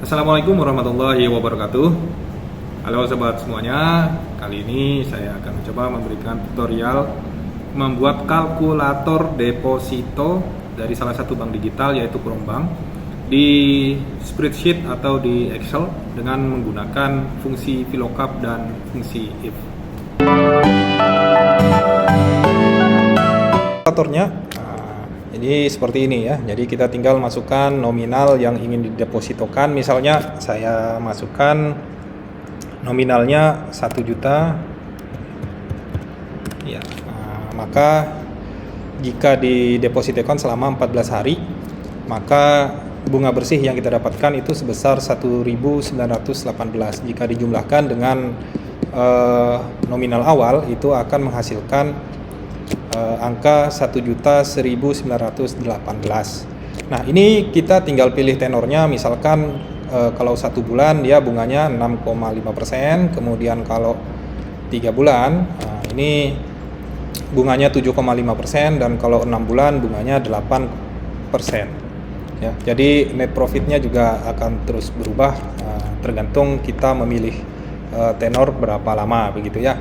Assalamualaikum warahmatullahi wabarakatuh. Halo sobat semuanya, kali ini saya akan mencoba memberikan tutorial membuat kalkulator deposito dari salah satu bank digital yaitu Perumbang di spreadsheet atau di Excel dengan menggunakan fungsi VLOOKUP dan fungsi if. Kalkulatornya jadi seperti ini ya. Jadi kita tinggal masukkan nominal yang ingin didepositokan. Misalnya saya masukkan nominalnya 1 juta. Ya, maka jika didepositokan selama 14 hari, maka bunga bersih yang kita dapatkan itu sebesar 1.918. Jika dijumlahkan dengan nominal awal itu akan menghasilkan angka 1.1.918. Nah, ini kita tinggal pilih tenornya. Misalkan kalau 1 bulan dia bunganya 6,5%, kemudian kalau 3 bulan ini bunganya 7,5%, dan kalau 6 bulan bunganya 8%. Ya, jadi net profitnya juga akan terus berubah tergantung kita memilih tenor berapa lama begitu ya.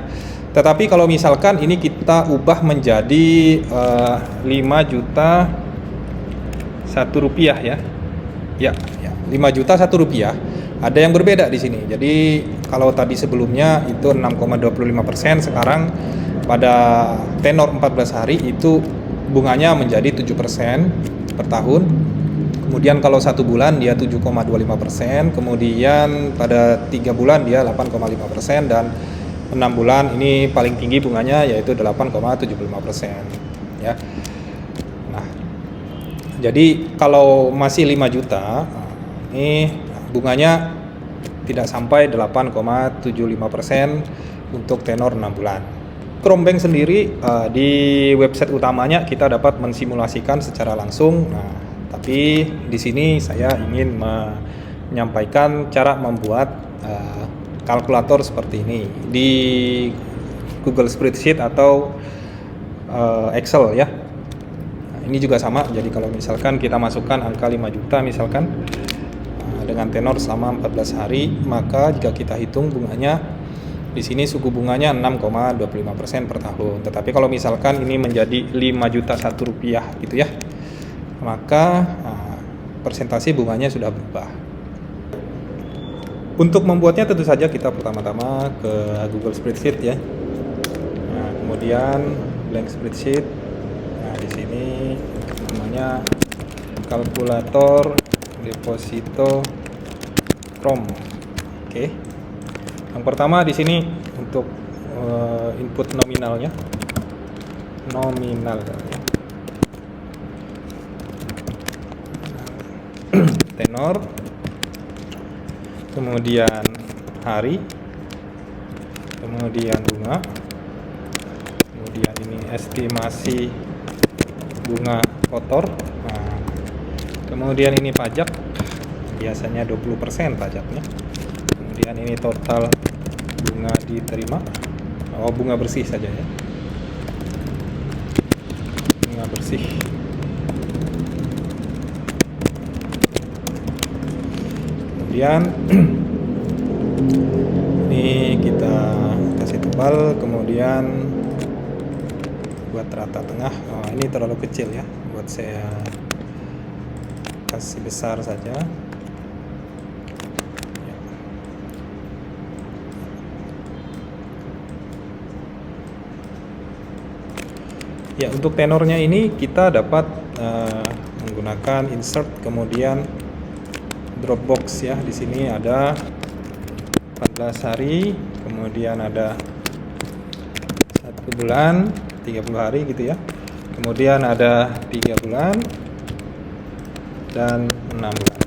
Tetapi kalau misalkan ini kita ubah menjadi 5 juta 1 rupiah ya. Ya, 5 juta 1 rupiah. Ada yang berbeda di sini. Jadi kalau tadi sebelumnya itu 6,25%, sekarang pada tenor 14 hari itu bunganya menjadi 7% per tahun. Kemudian kalau 1 bulan dia 7,25%, kemudian pada 3 bulan dia 8,5%, dan 6 bulan ini paling tinggi bunganya yaitu 8,75% ya. Nah, jadi kalau masih 5 juta ini bunganya tidak sampai 8,75% untuk tenor 6 bulan. Perumbang sendiri di website utamanya kita dapat mensimulasikan secara langsung. Nah, tapi di sini saya ingin menyampaikan cara membuat kalkulator seperti ini di Google Spreadsheet atau Excel ya. Nah, ini juga sama. Jadi kalau misalkan kita masukkan angka 5 juta misalkan dengan tenor selama 14 hari, maka jika kita hitung bunganya di sini suku bunganya 6,25% per tahun. Tetapi kalau misalkan ini menjadi 5 juta 1 rupiah gitu ya, maka persentase bunganya sudah berubah. Untuk membuatnya tentu saja kita pertama-tama ke Google Spreadsheet ya. Nah, kemudian blank spreadsheet. Nah, di sini namanya kalkulator deposito from. Oke. Yang pertama di sini untuk input nominalnya. Nominal ya. Tenor, kemudian hari, kemudian bunga, kemudian ini estimasi bunga kotor. Nah, kemudian ini pajak, biasanya 20% pajaknya. Kemudian ini total bunga diterima, bunga bersih saja ya, bunga bersih. Kemudian ini kita kasih tebal, kemudian buat rata tengah. Ini terlalu kecil ya, buat saya kasih besar saja. Ya, untuk tenornya ini kita dapat menggunakan insert, kemudian Dropbox ya. Di sini ada 14 hari, kemudian ada 1 bulan, 30 hari gitu ya. Kemudian ada 3 bulan dan 6 bulan.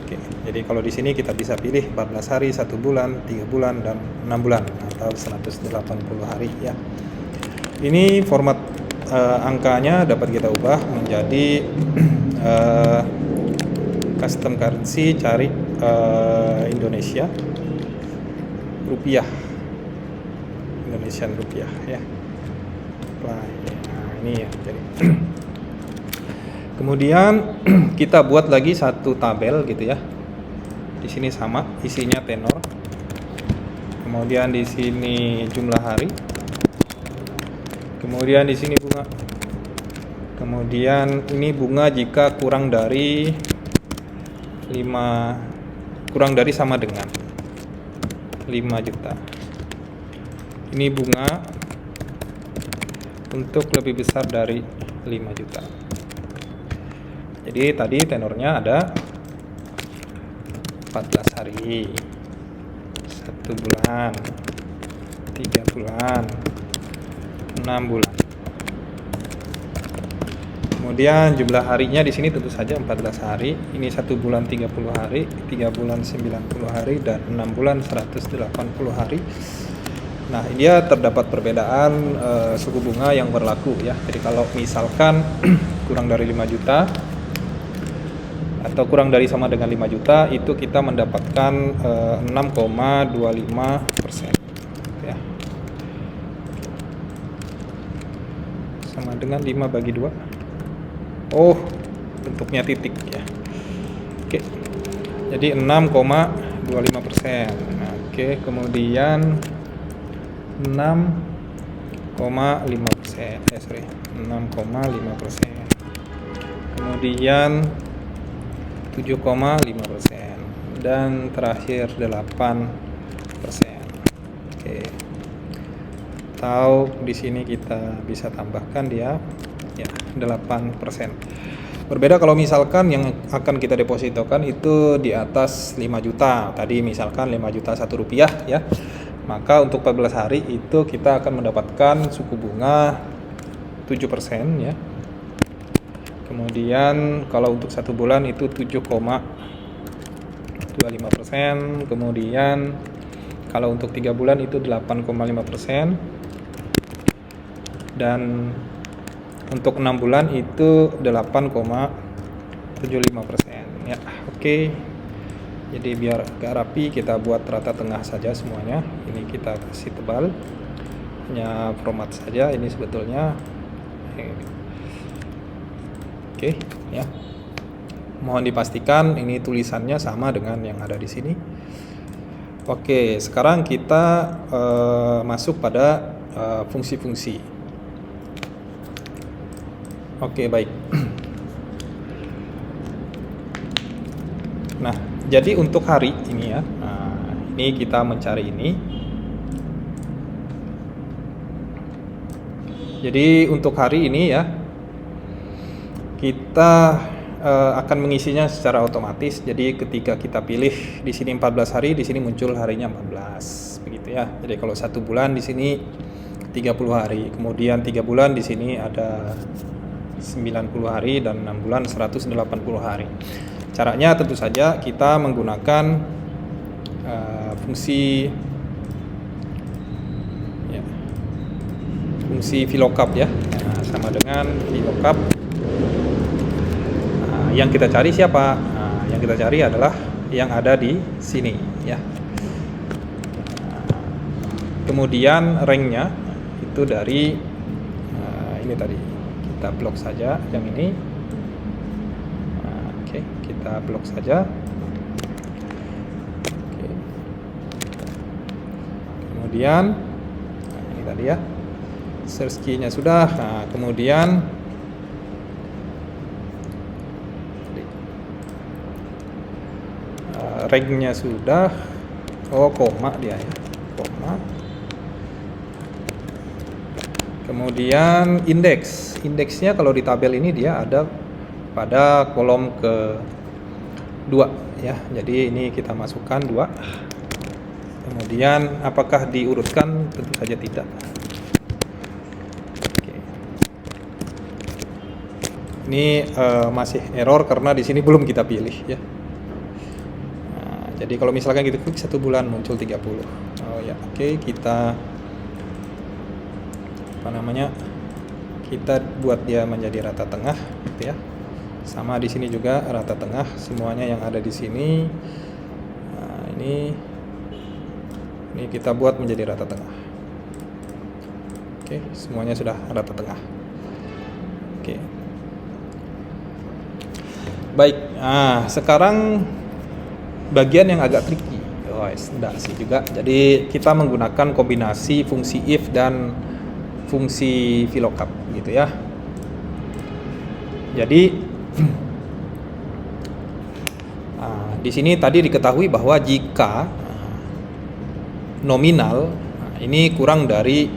Oke, jadi kalau di sini kita bisa pilih 14 hari, 1 bulan, 3 bulan dan 6 bulan atau 180 hari ya. Ini format angkanya dapat kita ubah menjadi custom currency, cari Indonesia rupiah, Indonesian rupiah ya. Nah, ini ya. Jadi Kemudian kita buat lagi satu tabel gitu ya. Di sini sama, isinya tenor. Kemudian di sini jumlah hari. Kemudian di sini bunga. Kemudian ini bunga jika kurang dari sama dengan 5 juta. Ini bunga untuk lebih besar dari 5 juta. Jadi tadi tenornya ada 14 hari, 1 bulan, 3 bulan, 6 bulan. Kemudian jumlah harinya di sini tentu saja 14 hari. Ini 1 bulan 30 hari, 3 bulan 90 hari, dan 6 bulan 180 hari. Nah, dia terdapat perbedaan suku bunga yang berlaku ya. Jadi kalau misalkan kurang dari 5 juta atau kurang dari sama dengan 5 juta, itu kita mendapatkan 6,25% ya. Sama dengan 5 bagi 2. Oh, bentuknya titik ya. Oke. Jadi 6,25%. Nah, oke, kemudian 6,5%. 6,5%. Kemudian 7,5% dan terakhir 8%. Oke. Atau di sini kita bisa tambahkan dia ya 8%. Berbeda kalau misalkan yang akan kita depositokan itu di atas 5 juta. Tadi misalkan 5 juta Rp1 ya. Maka untuk 14 hari itu kita akan mendapatkan suku bunga 7% ya. Kemudian kalau untuk 1 bulan itu 7,25%. Kemudian kalau untuk 3 bulan itu 8,5%. Dan untuk 6 bulan itu 8,75% ya. Oke. Jadi biar agak rapi kita buat rata tengah saja semuanya. Ini kita kasih tebal. Hanya format saja ini sebetulnya. Oke, ya. Mohon dipastikan ini tulisannya sama dengan yang ada di sini. Oke, sekarang kita masuk pada fungsi-fungsi. Oke, baik. Nah, jadi untuk hari ini ya. Nah, ini kita mencari ini. Jadi untuk hari ini ya, kita akan mengisinya secara otomatis. Jadi ketika kita pilih di sini 14 hari, di sini muncul harinya 14, begitu ya. Jadi kalau 1 bulan di sini 30 hari, kemudian 3 bulan di sini ada 90 hari dan 6 bulan 180 hari. Caranya tentu saja kita menggunakan fungsi VLOOKUP ya. Nah, sama dengan VLOOKUP. Yang kita cari siapa? Nah, yang kita cari adalah yang ada di sini ya. Kemudian ranknya itu dari ini tadi kita blok saja yang ini. Oke, kita blok saja. Oke. Kemudian ini tadi ya, search key-nya sudah. Nah, kemudian rank-nya sudah. Oh, koma dia ya, koma. Kemudian indeksnya kalau di tabel ini dia ada pada kolom ke-2 ya. Jadi ini kita masukkan 2. Kemudian apakah diurutkan? Tentu saja tidak. Oke. Ini masih error karena di sini belum kita pilih ya. Jadi kalau misalkan kita klik 1 bulan muncul 30. Oh ya, oke, kita kita buat dia menjadi rata tengah gitu ya. Sama di sini juga rata tengah semuanya yang ada di sini. Nah, ini kita buat menjadi rata tengah. Oke, semuanya sudah rata tengah. Oke. Baik, nah sekarang bagian yang agak tricky. Oh, enggak sih juga. Jadi kita menggunakan kombinasi fungsi if dan fungsi VLOOKUP gitu ya. Jadi di sini tadi diketahui bahwa jika nominal ini kurang dari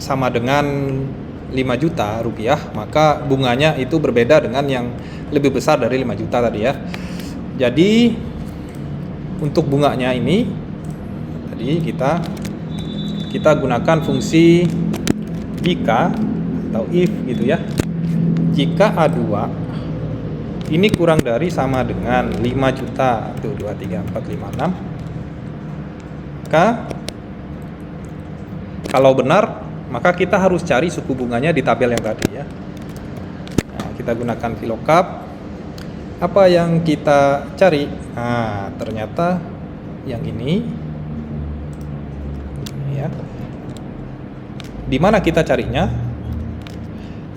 sama dengan 5 juta rupiah, maka bunganya itu berbeda dengan yang lebih besar dari 5 juta tadi ya. Jadi untuk bunganya ini tadi kita gunakan fungsi jika atau if gitu ya. Jika A2 ini kurang dari sama dengan 5 juta, tuh 2, 3, 4, 5, 6, maka kalau benar maka kita harus cari suku bunganya di tabel yang tadi ya. Nah, kita gunakan VLOOKUP. Apa yang kita cari? Nah, ternyata yang ini ya. Di mana kita carinya?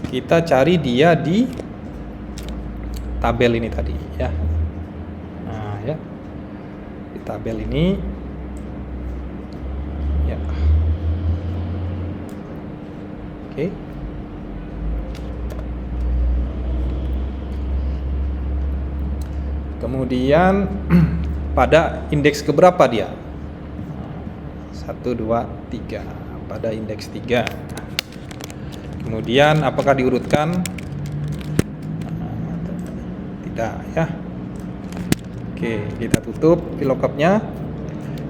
Kita cari dia di tabel ini tadi ya. Nah, ya. Di tabel ini ya. Oke. Kemudian pada indeks keberapa dia? 1, 2, 3. Pada indeks 3. Kemudian apakah diurutkan? Tidak ya. Oke, kita tutup VLOOKUP-nya.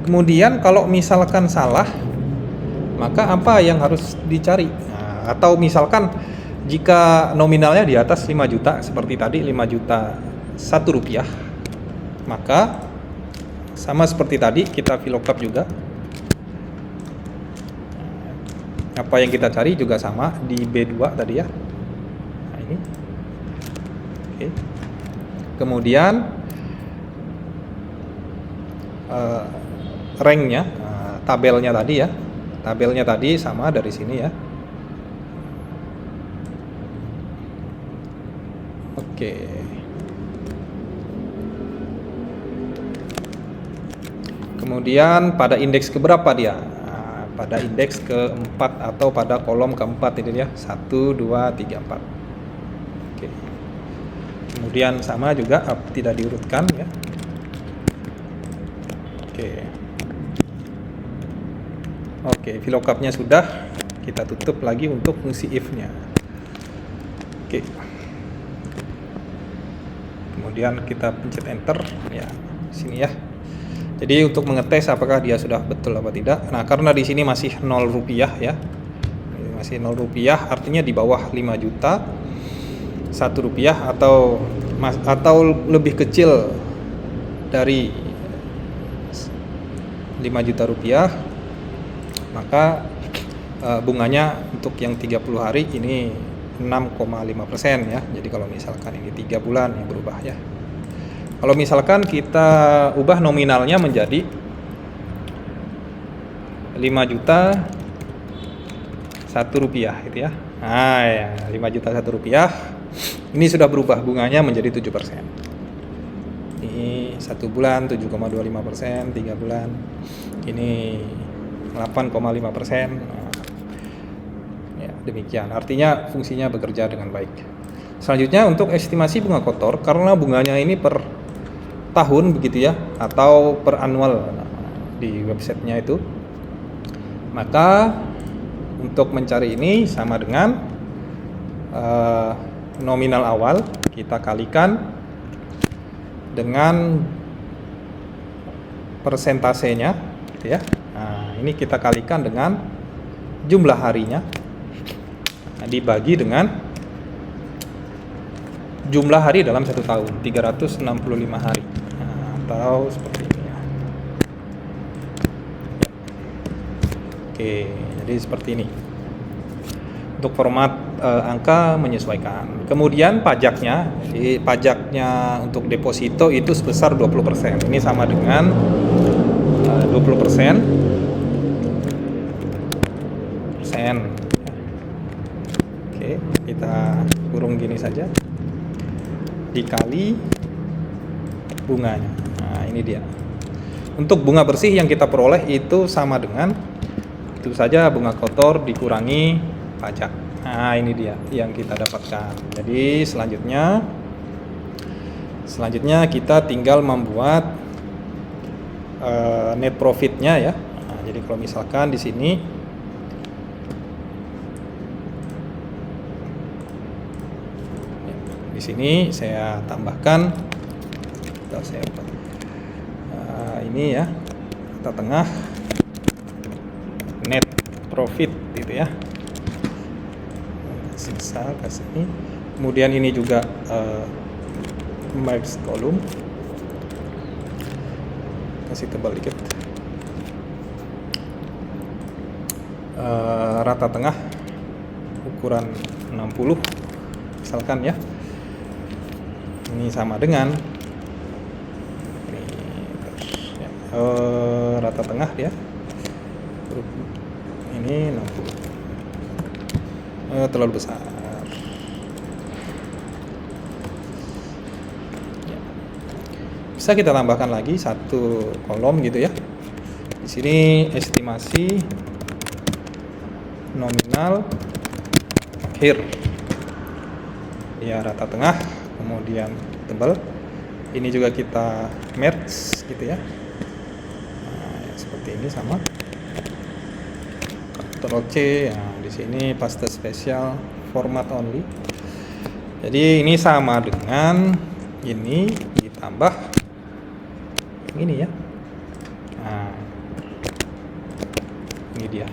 Kemudian kalau misalkan salah, maka apa yang harus dicari? Atau misalkan jika nominalnya di atas 5 juta seperti tadi 5 juta 1 rupiah, maka sama seperti tadi kita VLOOKUP juga. Apa yang kita cari juga sama di B2 tadi ya. Nah, ini. Oke. Kemudian ranknya, tabelnya tadi ya. Tabelnya tadi sama dari sini ya. Oke. Kemudian pada indeks keberapa dia? Nah, pada indeks keempat atau pada kolom keempat ini ya. 1, 2, 3, 4. Oke. Kemudian sama juga tidak diurutkan ya. Oke, VLOOKUP-nya sudah. Kita tutup lagi untuk fungsi if-nya. Oke. Kemudian kita pencet enter ya, sini ya. Jadi untuk mengetes apakah dia sudah betul apa tidak. Nah, karena di sini masih 0 rupiah ya. Masih 0 rupiah, artinya di bawah 5 juta 1 rupiah atau lebih kecil dari 5 juta rupiah, maka bunganya untuk yang 30 hari ini 6,5% ya. Jadi kalau misalkan ini 3 bulan yang berubah ya. Kalau misalkan kita ubah nominalnya menjadi 5 juta 1 rupiah gitu ya. Nah ya, 5 juta 1 rupiah. Ini sudah berubah bunganya menjadi 7%. Ini 1 bulan 7,25%, 3 bulan ini 8,5%. Ya, demikian. Artinya fungsinya bekerja dengan baik. Selanjutnya untuk estimasi bunga kotor, karena bunganya ini per tahun begitu ya, atau per annual di websitenya itu, maka untuk mencari ini sama dengan nominal awal kita kalikan dengan persentasenya gitu ya. Nah, ini kita kalikan dengan jumlah harinya, dibagi dengan jumlah hari dalam 1 tahun, 365 hari. Nah, atau seperti ini ya. Oke, jadi seperti ini. Untuk format angka menyesuaikan. Kemudian pajaknya, jadi pajaknya untuk deposito itu sebesar 20%. Ini sama dengan 20%. Oke, kita kurung gini saja. dikali bunganya. Nah, ini dia. Untuk bunga bersih yang kita peroleh itu sama dengan itu saja, bunga kotor dikurangi pajak. Nah, ini dia yang kita dapatkan. Jadi selanjutnya kita tinggal membuat net profitnya ya. Nah, jadi kalau misalkan di sini saya tambahkan atau saya ini ya, rata tengah net profit gitu ya, kasih ini. Kemudian ini juga merge column, kasih tebal dikit, rata tengah ukuran 60 misalkan ya. Ini sama dengan rata tengah ya, ini 60, terlalu besar ya. Bisa kita tambahkan lagi satu kolom gitu ya. Di sini estimasi nominal akhir ya, rata tengah, kemudian tebal. Ini juga kita merge gitu ya. Nah, seperti ini sama. Ctrl C. Nah, di sini paste spesial format only. Jadi ini sama dengan ini ditambah ini ya. Nah, ini dia.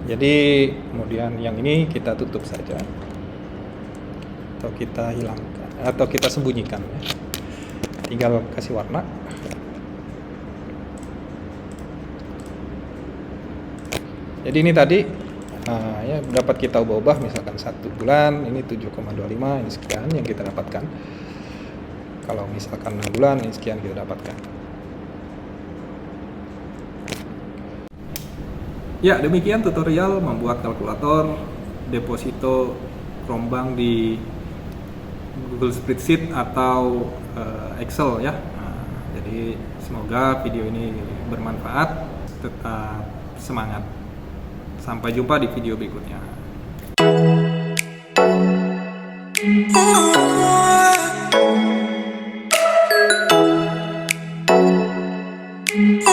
Jadi kemudian yang ini kita tutup saja, atau kita hilangkan, atau kita sembunyikan ya. Tinggal kasih warna. Jadi ini tadi ya dapat kita ubah-ubah, misalkan 1 bulan ini 7,25, ini sekian yang kita dapatkan. Kalau misalkan 6 bulan ini sekian kita dapatkan. Ya, demikian tutorial membuat kalkulator deposito rombang di Google Spreadsheet atau Excel ya. Nah, jadi semoga video ini bermanfaat. Tetap semangat. Sampai jumpa di video berikutnya.